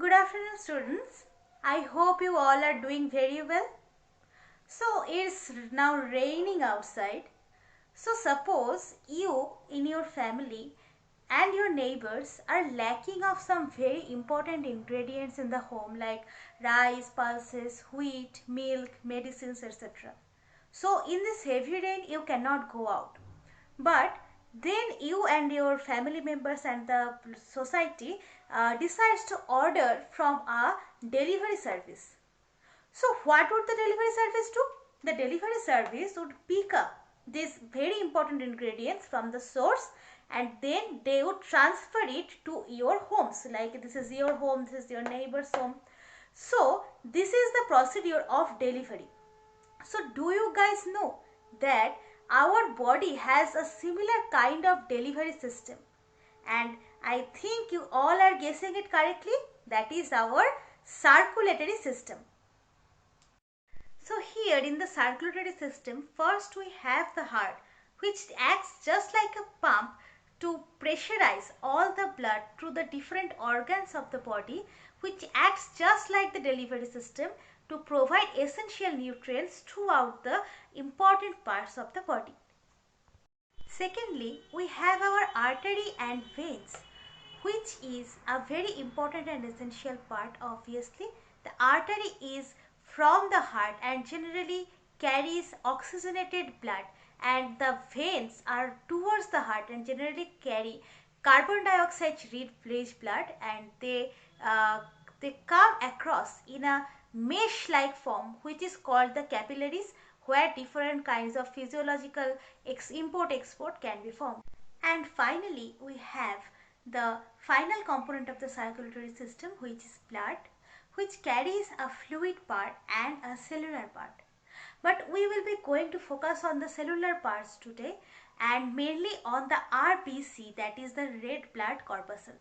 Good afternoon, students. I hope you all are doing very well. So, it's now raining outside. So, suppose you in your family and your neighbors are lacking of some very important ingredients in the home like rice, pulses, wheat, milk, medicines, etc. So, in this heavy rain, you cannot go out. But then you and your family members and the society decides to order from a delivery service. So what would the delivery service do? The delivery service would pick up these very important ingredients from the source and then they would transfer it to your homes. Like this is your home, this is your neighbor's home. So this is the procedure of delivery. So do you guys know that our body has a similar kind of delivery system? And I think you all are guessing it correctly. That is our circulatory system. So here in the circulatory system, first we have the heart, which acts just like a pump to pressurize all the blood through the different organs of the body, which acts just like the delivery system to provide essential nutrients throughout the important parts of the body. Secondly, we have our artery and veins, which is a very important and essential part. Obviously, the artery is from the heart and generally carries oxygenated blood, and the veins are towards the heart and generally carry carbon dioxide rich blood, and they come across in a mesh like form which is called the capillaries, where different kinds of physiological import export can be formed. And finally we have the final component of the circulatory system, which is blood, which carries a fluid part and a cellular part. But we will be going to focus on the cellular parts today and mainly on the RBC, that is the red blood corpuscle.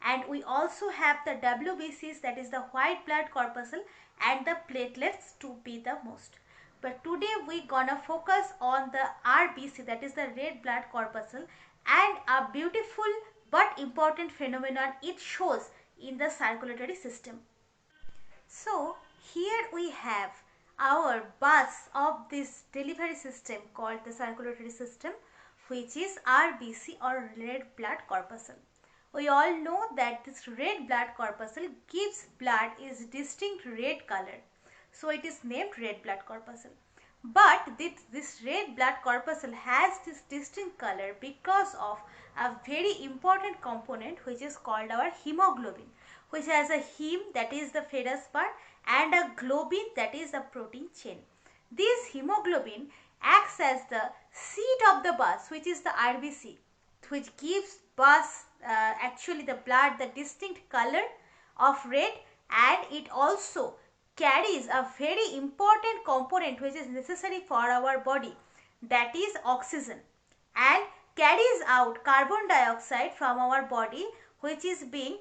And we also have the WBCs, that is the white blood corpuscle, and the platelets to be the most. But today we gonna focus on the RBC, that is the red blood corpuscle, and a beautiful but important phenomenon it shows in the circulatory system. So here we have our bus of this delivery system called the circulatory system, which is RBC or red blood corpuscle. We all know that this red blood corpuscle gives blood its distinct red color. So it is named red blood corpuscle. But this red blood corpuscle has this distinct color because of a very important component which is called our hemoglobin, which has a heme, that is the ferrous part, and a globin, that is the protein chain. This hemoglobin acts as the seat of the bus, which is the RBC, which gives bus actually the blood the distinct color of red, and it also carries a very important component which is necessary for our body, that is oxygen, and carries out carbon dioxide from our body, which is being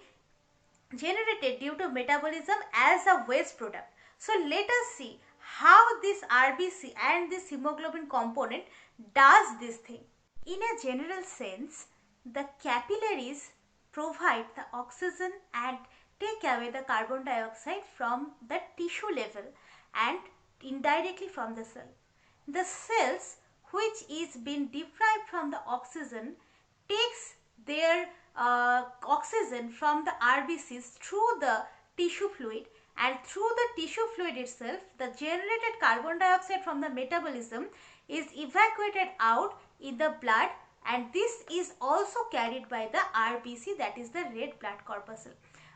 generated due to metabolism as a waste product. So let us see how this RBC and this hemoglobin component does this thing. In a general sense, the capillaries provide the oxygen and take away the carbon dioxide from the tissue level and indirectly from the cell. The cells which is being deprived from the oxygen takes their oxygen from the RBCs through the tissue fluid, and through the tissue fluid itself the generated carbon dioxide from the metabolism is evacuated out in the blood, and this is also carried by the RBC, that is the red blood corpuscle.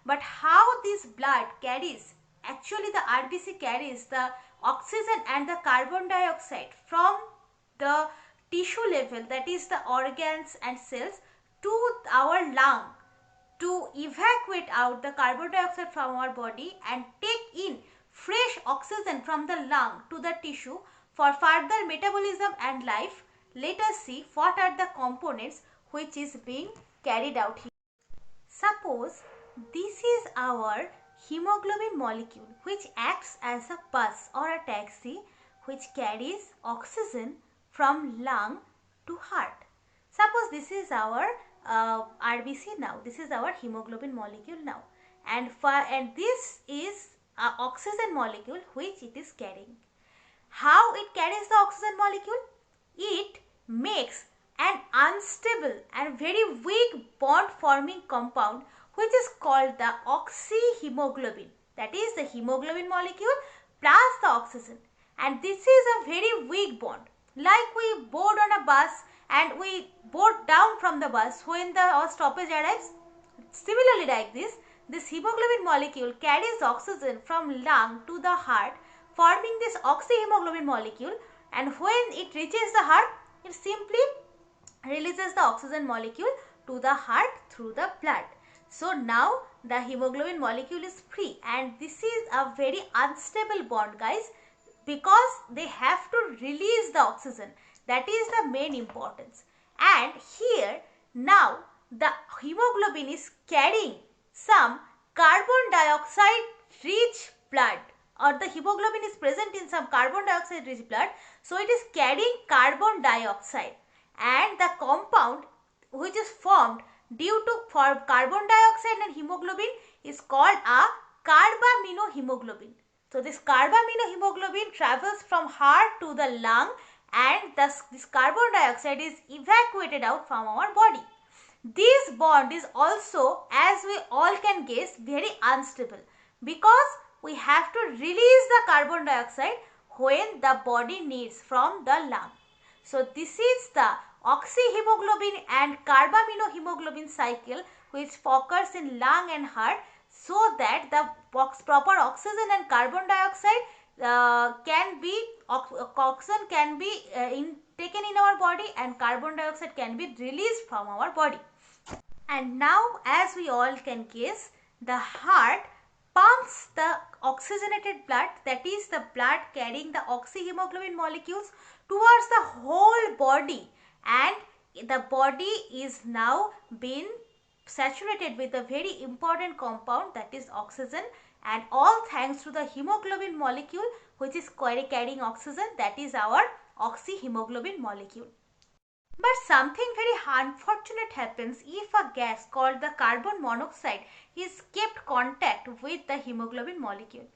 But how this blood carries, actually the RBC carries the oxygen and the carbon dioxide from the tissue level, that is the organs and cells, to our lung to evacuate out the carbon dioxide from our body and take in fresh oxygen from the lung to the tissue for further metabolism and life. Let us see what are the components which is being carried out here. Suppose this is our hemoglobin molecule, which acts as a bus or a taxi which carries oxygen from lung to heart. Suppose this is our RBC now, this is our hemoglobin molecule now, and this is a oxygen molecule which it is carrying. How it carries the oxygen molecule? It makes an unstable and very weak bond forming compound which is called the oxyhemoglobin. That is the hemoglobin molecule plus the oxygen, and this is a very weak bond. Like we board on a bus and we board down from the bus when our stoppage arrives. Similarly like this hemoglobin molecule carries oxygen from lung to the heart, forming this oxyhemoglobin molecule, and when it reaches the heart, it simply releases the oxygen molecule to the heart through the blood. So now the hemoglobin molecule is free, and this is a very unstable bond, guys, because they have to release the oxygen. That is the main importance. And here now the hemoglobin is carrying some carbon dioxide rich blood, or the hemoglobin is present in some carbon dioxide rich blood. So it is carrying carbon dioxide, and the compound which is formed due to carbon dioxide and hemoglobin is called a carbaminohemoglobin. So this carbaminohemoglobin travels from heart to the lung, and thus this carbon dioxide is evacuated out from our body. This bond is also, as we all can guess, very unstable, because we have to release the carbon dioxide when the body needs from the lung. So this is the oxyhemoglobin and carbaminohemoglobin cycle which occurs in lung and heart, so that the proper oxygen and carbon dioxide oxygen can be taken in our body, and carbon dioxide can be released from our body. And now, as we all can guess, the heart pumps the oxygenated blood, that is the blood carrying the oxyhemoglobin molecules, towards the whole body, and the body is now been saturated with a very important compound, that is oxygen, and all thanks to the hemoglobin molecule which is carrying oxygen, that is our oxyhemoglobin molecule. But something very unfortunate happens if a gas called the carbon monoxide is kept contact with the hemoglobin molecule.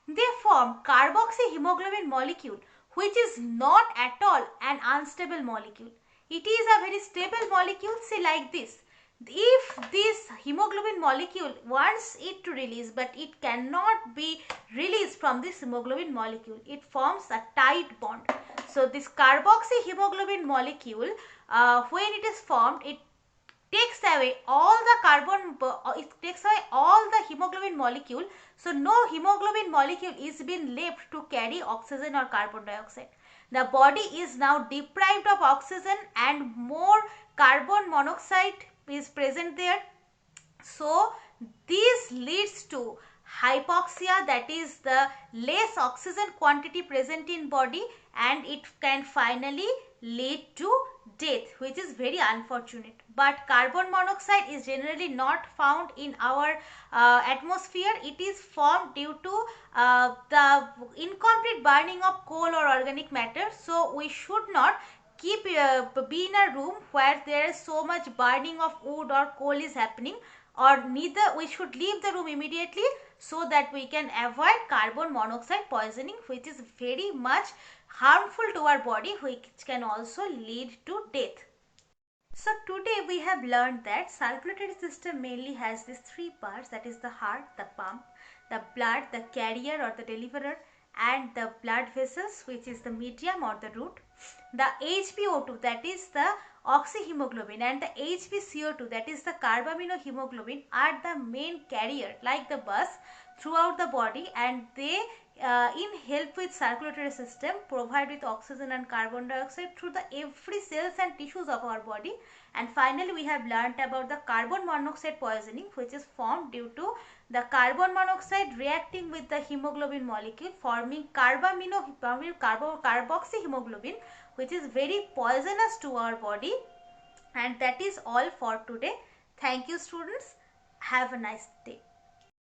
They form carboxyhemoglobin molecule, which is not at all an unstable molecule. It is a very stable molecule, say like this. If this hemoglobin molecule wants it to release, but it cannot be released from this hemoglobin molecule, it forms a tight bond. So this carboxyhemoglobin molecule, when it is formed, it takes away all the hemoglobin molecule. So no hemoglobin molecule is being left to carry oxygen or carbon dioxide. The body is now deprived of oxygen, and more carbon monoxide is present there. So this leads to hypoxia, that is the less oxygen quantity present in body, and it can finally lead to death, which is very unfortunate. But carbon monoxide is generally not found in our atmosphere. It is formed due to the incomplete burning of coal or organic matter. So we should not be in a room where there is so much burning of wood or coal is happening, or neither we should leave the room immediately, so that we can avoid carbon monoxide poisoning, which is very much harmful to our body, which can also lead to death. So today we have learned that circulatory system mainly has these three parts, that is the heart, the pump, the blood, the carrier or the deliverer, and the blood vessels, which is the medium or the root. The HbO2, that is the oxyhemoglobin, and the HbCO2, that is the carbaminohemoglobin, are the main carrier, like the bus, throughout the body, and they in help with circulatory system, provide with oxygen and carbon dioxide through the every cells and tissues of our body. And finally we have learnt about the carbon monoxide poisoning, which is formed due to the carbon monoxide reacting with the hemoglobin molecule, forming carboxyhemoglobin, which is very poisonous to our body. And that is all for today. Thank you, students. Have a nice day.